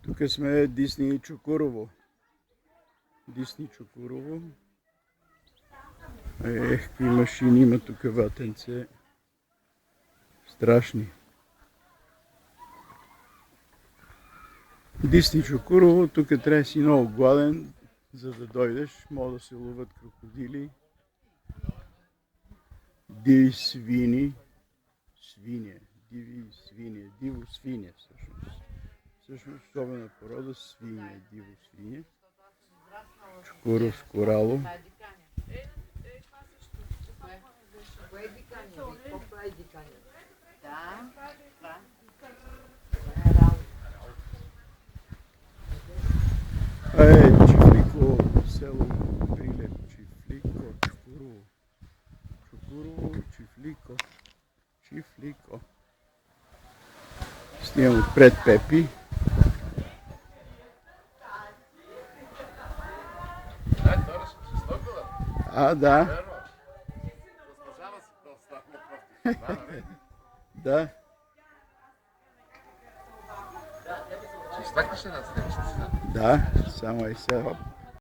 Тук сме Дисни Чукурово. Дисни Чукурово. Какви машини има тук, ватенце. Страшни. Дисни Чукурово, тук трябва да си много гладен, за да дойдеш. Мога да се ловят крокодили, диви свини, диво свине всъщност. Всъщност особена порода свине, диво свине. Чукуровско рало. Чифлико, село Прилеп, Чифлико, Чукурово. Чукурово, Чифлико. Снимам отпред Пепи. Да. Да. Ще изтакнеш ли нас? Да, само и сега.